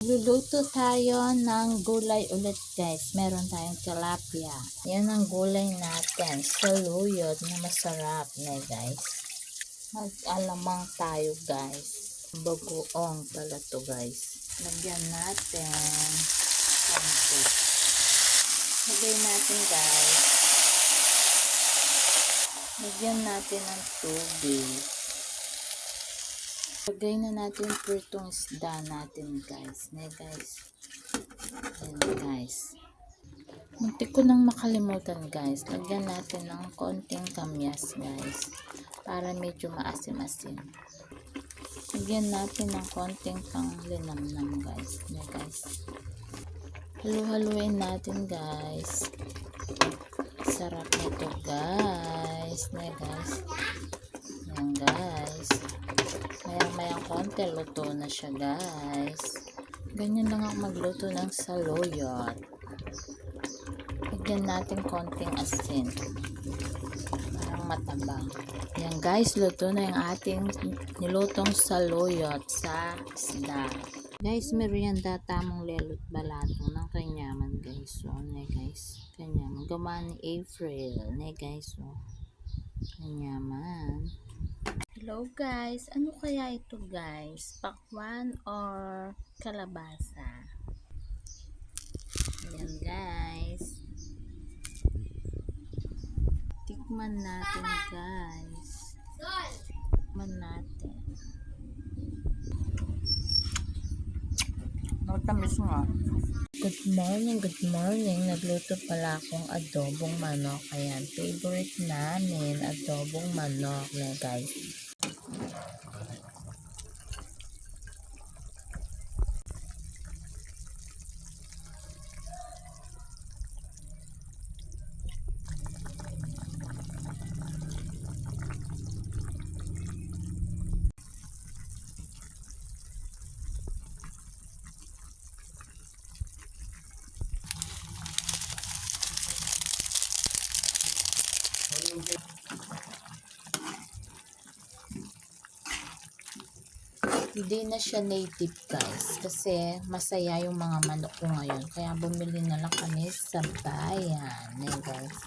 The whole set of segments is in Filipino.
Luluto tayo ng gulay ulit guys. Meron tayong tilapia. Yan ang gulay natin. Saluyot na masarap na guys. Mag-alamang tayo guys. Bagoong pala to guys. Lagyan natin konti. Lagyan natin guys. Lagyan natin ng tubig. Lagay na natin po itong isda natin guys. Ayan guys. Muntik ko nang makalimutan guys. Lagyan natin ng konting kamyas guys. Para medyo maasim-asim. Lagyan natin ng konting panglinamnam guys. Ayan guys. Halu-haluin natin guys. Sarap nito guys. Ayan guys. Ayan guys. Maya-maya konti, luto na siya guys. Ganyan lang ako magluto ng saluyot. Lagyan natin konting asin. Parang matabang. Yan guys, luto na yung ating nilutong saluyot sa isda. Guys, merienda tamang lelot balatong ng kanyaman guys. So, guys. Kanyaman. Gawa ni April. Guys, so. Kanyaman. Hello guys, ano kaya ito guys? Pakwan or kalabasa? Ayan guys. Tikman natin guys. Tikman natin. Matamis nga. Good morning. Nagluto pala akong adobong manok. Ayan, favorite namin, adobong manok na guys. Hindi na siya native guys kasi masaya yung mga manok ko ngayon kaya bumili na lang kami sa bayan. Ayan guys.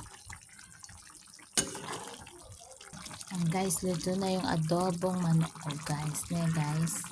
Guys, luto na yung adobong manok ko guys. Ayan guys.